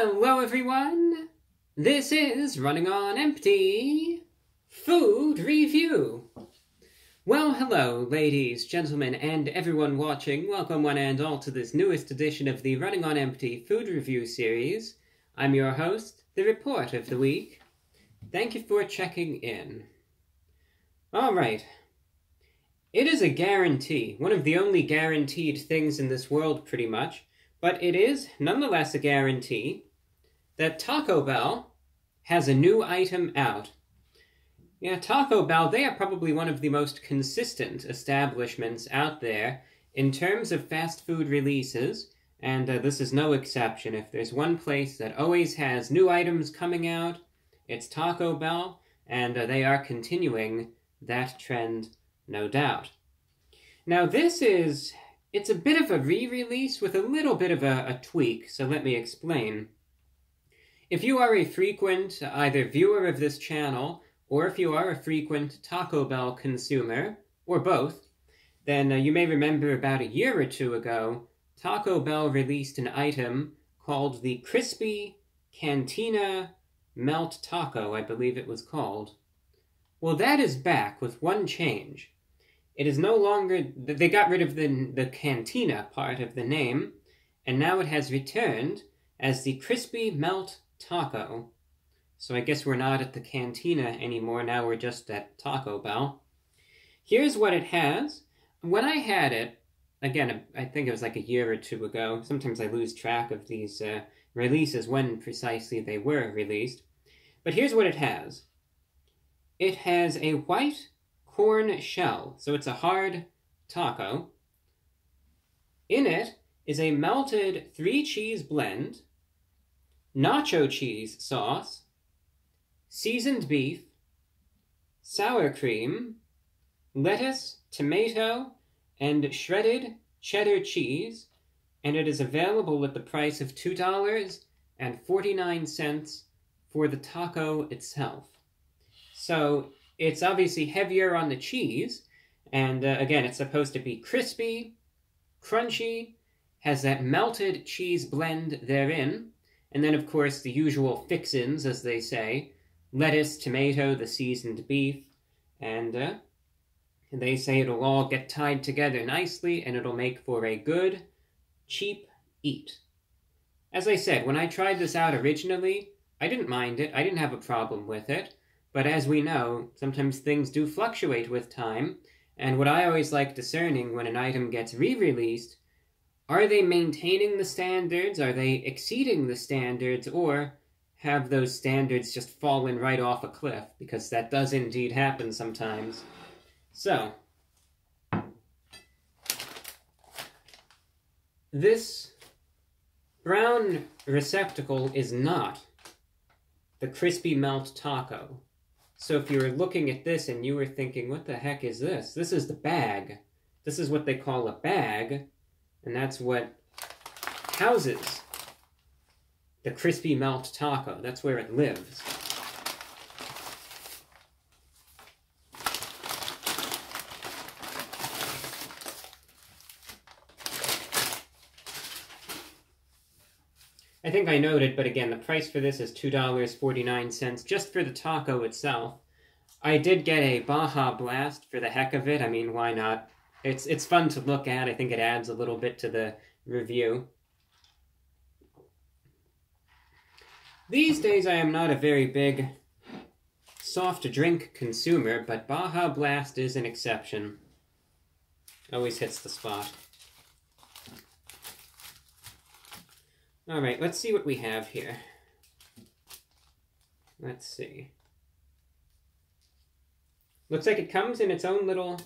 Hello everyone! This is Running on Empty Food Review. Well, hello ladies, gentlemen, and everyone watching. Welcome one and all to this newest edition of the Running on Empty Food Review series. I'm your host, The Report of the Week. Thank you for checking in. Alright. It is a guarantee, one of the only guaranteed things in this world pretty much, but it is nonetheless a guarantee that Taco Bell has a new item out. Yeah, Taco Bell, they are probably one of the most consistent establishments out there in terms of fast food releases, and this is no exception. If there's one place that always has new items coming out, it's Taco Bell, and they are continuing that trend, no doubt. Now it's a bit of a re-release with a little bit of a tweak, so let me explain. If you are a frequent either viewer of this channel, or if you are a frequent Taco Bell consumer, or both, then you may remember about a year or two ago, Taco Bell released an item called the Crispy Cantina Melt Taco, I believe it was called. Well, that is back with one change. It is no longer, they got rid of the cantina part of the name, and now it has returned as the Crispy Melt Taco. So I guess we're not at the cantina anymore, now we're just at Taco Bell. Here's what it has. When I had it, again, I think it was like a year or two ago, sometimes I lose track of these releases, when precisely they were released. But here's what it has. It has a white corn shell, so it's a hard taco. In it is a melted 3-cheese blend, nacho cheese sauce, seasoned beef, sour cream, lettuce, tomato, and shredded cheddar cheese, and it is available at the price of $2.49 for the taco itself. So it's obviously heavier on the cheese, and again, it's supposed to be crispy, crunchy, has that melted cheese blend therein, and then of course the usual fixins, as they say, lettuce, tomato, the seasoned beef, and they say it'll all get tied together nicely, and it'll make for a good, cheap eat. As I said, when I tried this out originally, I didn't mind it, I didn't have a problem with it. But as we know, sometimes things do fluctuate with time, and what I always like discerning when an item gets re-released, are they maintaining the standards, are they exceeding the standards, or have those standards just fallen right off a cliff? Because that does indeed happen sometimes. So, this brown receptacle is not the Crispy Melt Taco. So if you were looking at this and you were thinking, what the heck is this? This is the bag. This is what they call a bag, and that's what houses the Crispy Melt Taco. That's where it lives. I think I noted, but again, the price for this is $2.49 just for the taco itself. I did get a Baja Blast for the heck of it. I mean, why not? It's fun to look at. I think it adds a little bit to the review. These days, I am not a very big soft drink consumer, but Baja Blast is an exception. Always hits the spot. Alright, let's see what we have here. Let's see. Looks like it comes in its own little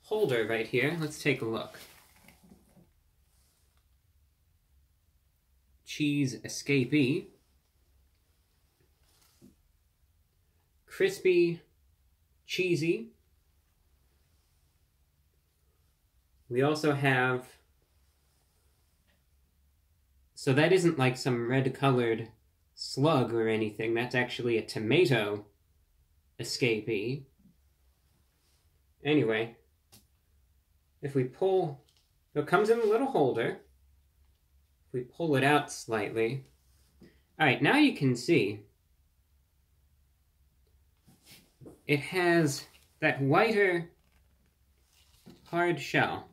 holder right here. Let's take a look. Cheese escapee. Crispy, cheesy. We also have... So that isn't like some red-colored slug or anything. That's actually a tomato escapee. Anyway, if we pull... It comes in a little holder. If we pull it out slightly. All right, now you can see it has that whiter, hard shell.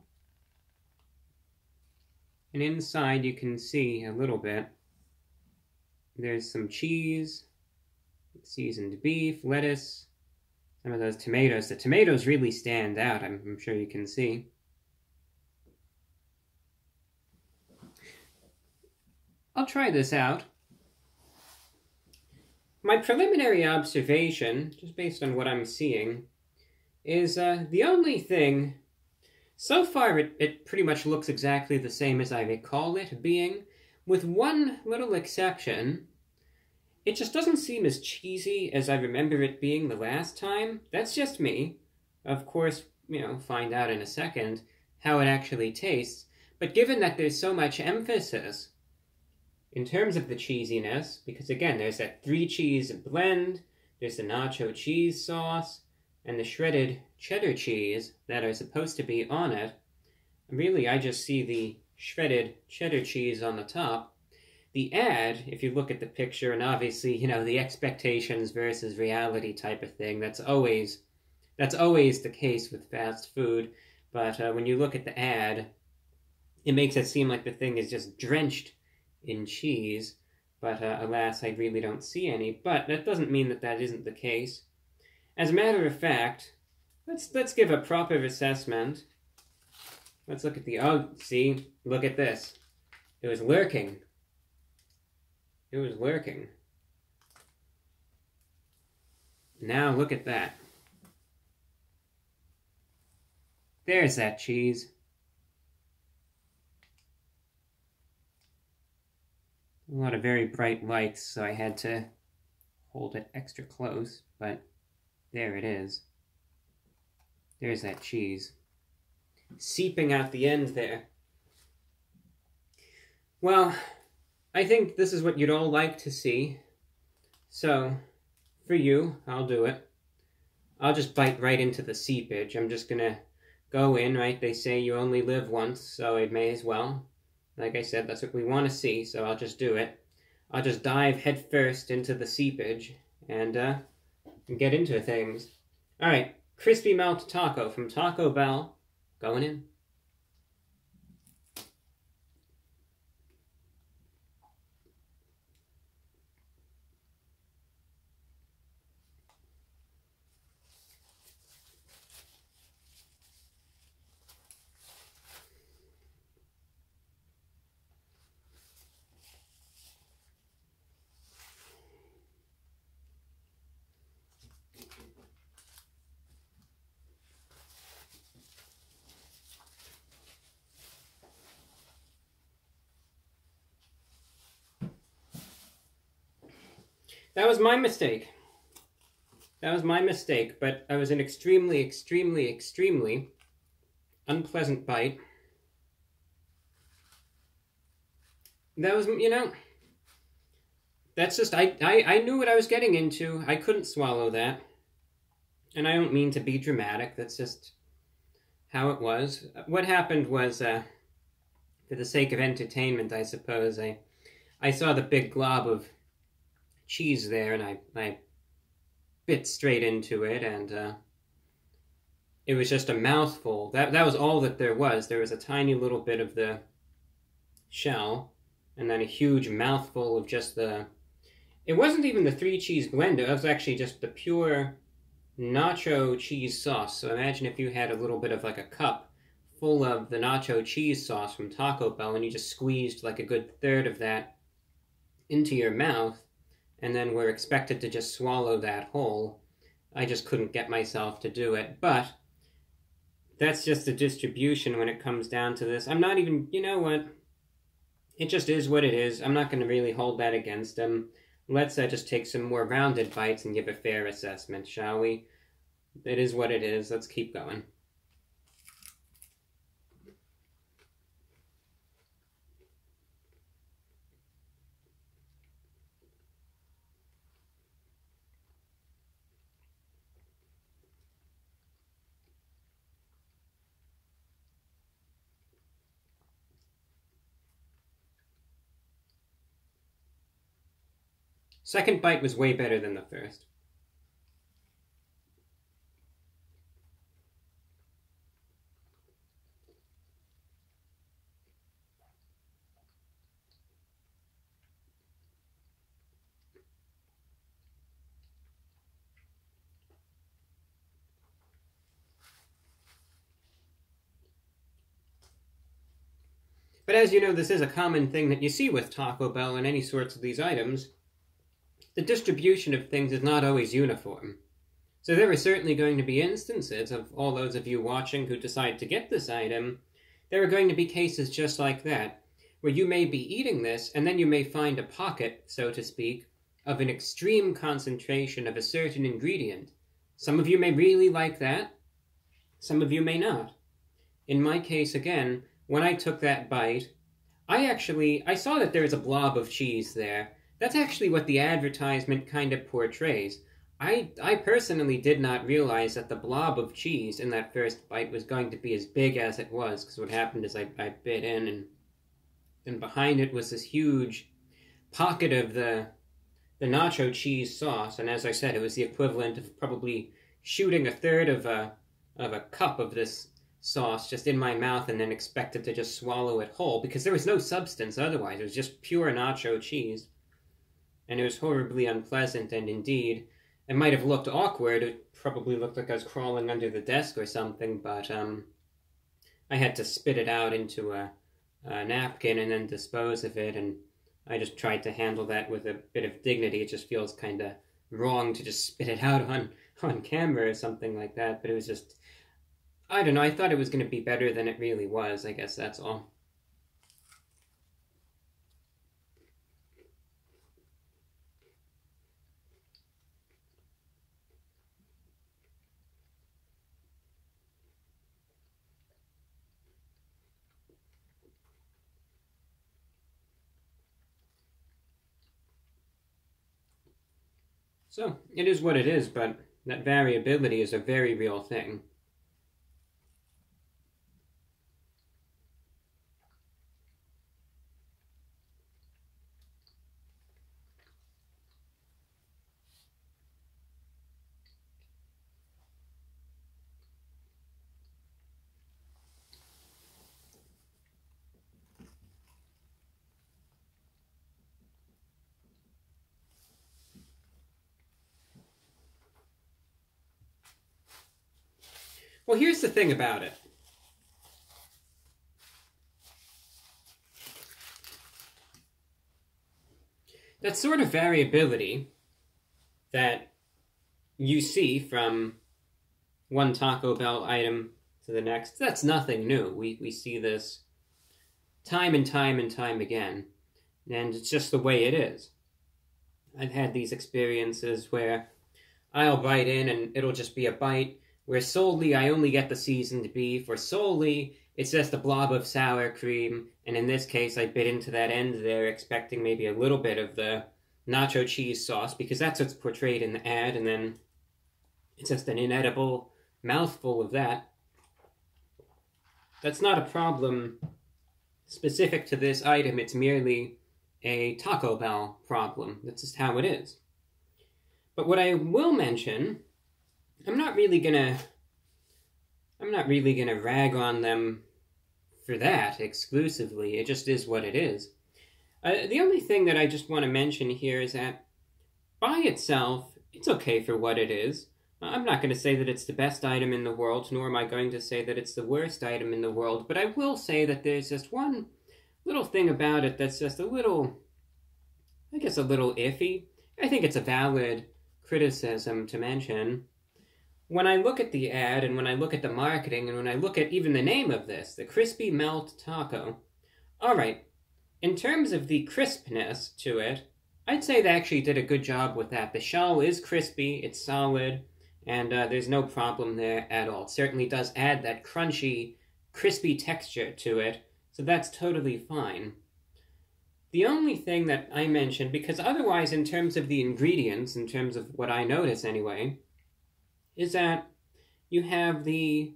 And inside you can see a little bit. There's some cheese, seasoned beef, lettuce, some of those tomatoes. The tomatoes really stand out, I'm sure you can see. I'll try this out. My preliminary observation, just based on what I'm seeing, is the only thing, so far it pretty much looks exactly the same as I recall it being, with one little exception. It just doesn't seem as cheesy as I remember it being the last time. That's just me. Of course, find out in a second how it actually tastes. But given that there's so much emphasis in terms of the cheesiness, because again, there's that 3-cheese blend, there's the nacho cheese sauce, and the shredded cheddar cheese that are supposed to be on it. Really, I just see the shredded cheddar cheese on the top. The ad, if you look at the picture, and obviously, the expectations versus reality type of thing, that's always the case with fast food. But when you look at the ad, it makes it seem like the thing is just drenched in cheese, but alas, I really don't see any. But that doesn't mean that that isn't the case. As a matter of fact, let's give a proper assessment. Let's look at the, see, look at this. It was lurking. It was lurking. Now look at that. There's that cheese. A lot of very bright lights, so I had to hold it extra close, but there it is. There's that cheese. Seeping out the end there. Well, I think this is what you'd all like to see. So, for you, I'll do it. I'll just bite right into the seepage. I'm just gonna go in, right? They say you only live once, so I may as well. Like I said, that's what we want to see, so I'll just do it. I'll just dive headfirst into the seepage and get into things. All right, crispy melt taco from Taco Bell, going in. That was my mistake. That was my mistake, but I was an extremely, extremely, extremely unpleasant bite. That was, that's just, I knew what I was getting into. I couldn't swallow that. And I don't mean to be dramatic, that's just how it was. What happened was, for the sake of entertainment, I suppose, I saw the big glob of cheese there, and I bit straight into it, and it was just a mouthful. That was all that there was. There was a tiny little bit of the shell, and then a huge mouthful of just the... It wasn't even the 3-cheese blend, it was actually just the pure nacho cheese sauce. So imagine if you had a little bit of like a cup full of the nacho cheese sauce from Taco Bell, and you just squeezed like a good third of that into your mouth, and then were expected to just swallow that whole. I just couldn't get myself to do it. But that's just the distribution when it comes down to this. I'm not even, you know what? It just is what it is. I'm not going to really hold that against them. Let's just take some more rounded bites and give a fair assessment, shall we? It is what it is. Let's keep going. Second bite was way better than the first. But as you know, this is a common thing that you see with Taco Bell and any sorts of these items. The distribution of things is not always uniform. So there are certainly going to be instances of all those of you watching who decide to get this item. There are going to be cases just like that, where you may be eating this, and then you may find a pocket, so to speak, of an extreme concentration of a certain ingredient. Some of you may really like that. Some of you may not. In my case, again, when I took that bite, I saw that there's a blob of cheese there. That's actually what the advertisement kind of portrays. I personally did not realize that the blob of cheese in that first bite was going to be as big as it was, because what happened is I bit in, and behind it was this huge pocket of the nacho cheese sauce, and as I said, it was the equivalent of probably shooting a third of a cup of this sauce just in my mouth and then expected to just swallow it whole, because there was no substance otherwise. It was just pure nacho cheese. And it was horribly unpleasant, and indeed, it might have looked awkward. It probably looked like I was crawling under the desk or something, but I had to spit it out into a napkin and then dispose of it, and I just tried to handle that with a bit of dignity. It just feels kind of wrong to just spit it out on camera or something like that, but it was just, I don't know, I thought it was going to be better than it really was. I guess that's all. So, it is what it is, but that variability is a very real thing. Well, here's the thing about it. That sort of variability that you see from one Taco Bell item to the next, that's nothing new. We see this time and time and time again, and it's just the way it is. I've had these experiences where I'll bite in and it'll just be a bite where solely I only get the seasoned beef, or solely it's just a blob of sour cream, and in this case I bit into that end there expecting maybe a little bit of the nacho cheese sauce, because that's what's portrayed in the ad, and then it's just an inedible mouthful of that. That's not a problem specific to this item, it's merely a Taco Bell problem. That's just how it is. But what I will mention, I'm not really gonna rag on them for that exclusively. It just is what it is. The only thing that I just want to mention here is that by itself, it's okay for what it is. I'm not going to say that it's the best item in the world, nor am I going to say that it's the worst item in the world, but I will say that there's just one little thing about it that's just a little, I guess, a little iffy. I think it's a valid criticism to mention. When I look at the ad, and when I look at the marketing, and when I look at even the name of this, the Crispy Melt Taco, alright, in terms of the crispness to it, I'd say they actually did a good job with that. The shell is crispy, it's solid, and there's no problem there at all. It certainly does add that crunchy, crispy texture to it, so that's totally fine. The only thing that I mentioned, because otherwise in terms of the ingredients, in terms of what I notice anyway, is that you have the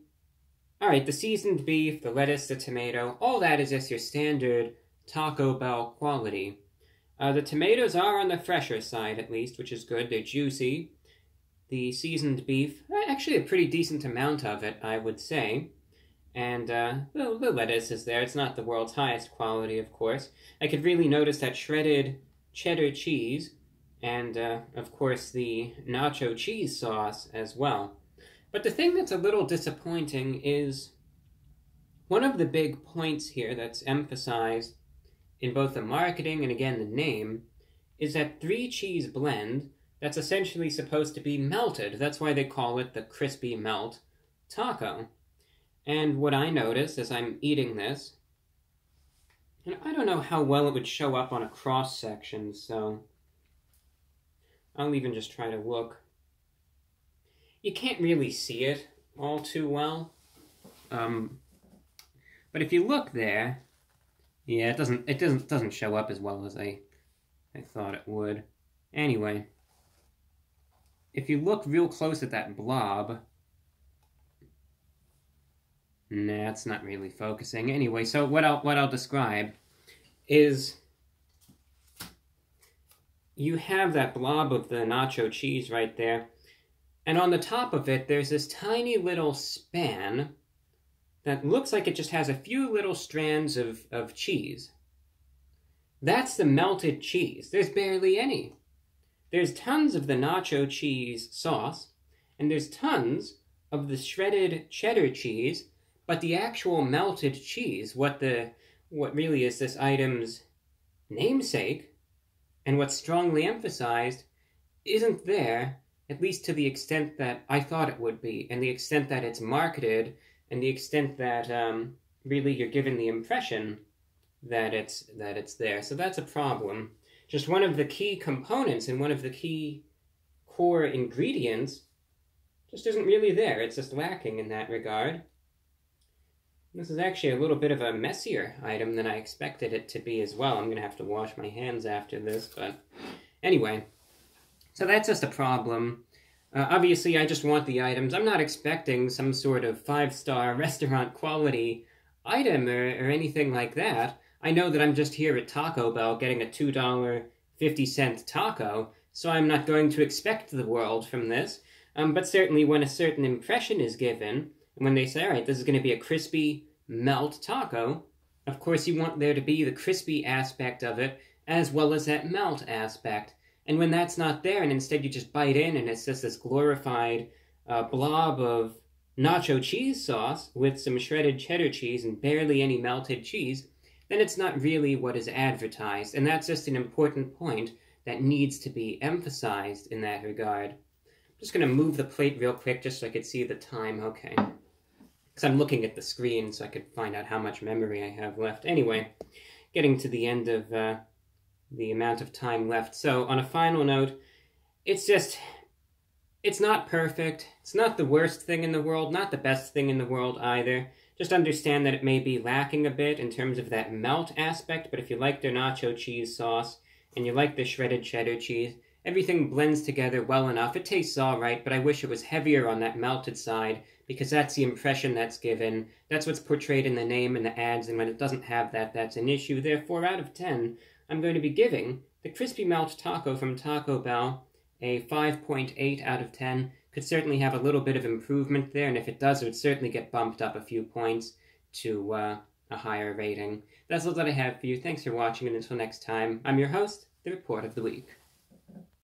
seasoned beef, the lettuce, the tomato, all that is just your standard Taco Bell quality. The tomatoes are on the fresher side, at least, which is good. They're juicy. The seasoned beef, actually a pretty decent amount of it, I would say. And the lettuce is there. It's not the world's highest quality, of course. I could really notice that shredded cheddar cheese and, of course, the nacho cheese sauce as well. But the thing that's a little disappointing is one of the big points here that's emphasized in both the marketing and, again, the name is that 3-cheese blend that's essentially supposed to be melted. That's why they call it the crispy melt taco. And what I notice as I'm eating this, and I don't know how well it would show up on a cross-section, so I'll even just try to look. You can't really see it all too well. But if you look there, yeah, it doesn't show up as well as I thought it would. Anyway, if you look real close at that blob, nah, it's not really focusing. Anyway, so what I'll describe is you have that blob of the nacho cheese right there, and on the top of it, there's this tiny little span that looks like it just has a few little strands of cheese. That's the melted cheese. There's barely any. There's tons of the nacho cheese sauce, and there's tons of the shredded cheddar cheese, but the actual melted cheese, what really is this item's namesake, and what's strongly emphasized, isn't there, at least to the extent that I thought it would be, and the extent that it's marketed, and the extent that really you're given the impression that it's there. So that's a problem. Just one of the key components and one of the key core ingredients just isn't really there. It's just lacking in that regard. This is actually a little bit of a messier item than I expected it to be as well. I'm going to have to wash my hands after this, but anyway. So that's just a problem. Obviously, I just want the items. I'm not expecting some sort of 5-star restaurant quality item or anything like that. I know that I'm just here at Taco Bell getting a $2.50 taco, so I'm not going to expect the world from this. But certainly when a certain impression is given, when they say, all right, this is going to be a crispy melt taco, of course you want there to be the crispy aspect of it, as well as that melt aspect. And when that's not there, and instead you just bite in, and it's just this glorified blob of nacho cheese sauce with some shredded cheddar cheese and barely any melted cheese, then it's not really what is advertised. And that's just an important point that needs to be emphasized in that regard. I'm just going to move the plate real quick just so I could see the time. Okay. Because I'm looking at the screen so I could find out how much memory I have left. Anyway, getting to the end of the amount of time left. So on a final note, it's not perfect. It's not the worst thing in the world, not the best thing in the world either. Just understand that it may be lacking a bit in terms of that melt aspect, but if you like their nacho cheese sauce and you like the shredded cheddar cheese, everything blends together well enough. It tastes all right, but I wish it was heavier on that melted side because that's the impression that's given. That's what's portrayed in the name and the ads, and when it doesn't have that, that's an issue. Therefore, out of 10, I'm going to be giving the Crispy Melt Taco from Taco Bell a 5.8 out of 10. Could certainly have a little bit of improvement there, and if it does, it would certainly get bumped up a few points to a higher rating. That's all that I have for you. Thanks for watching, and until next time, I'm your host, The Report of the Week.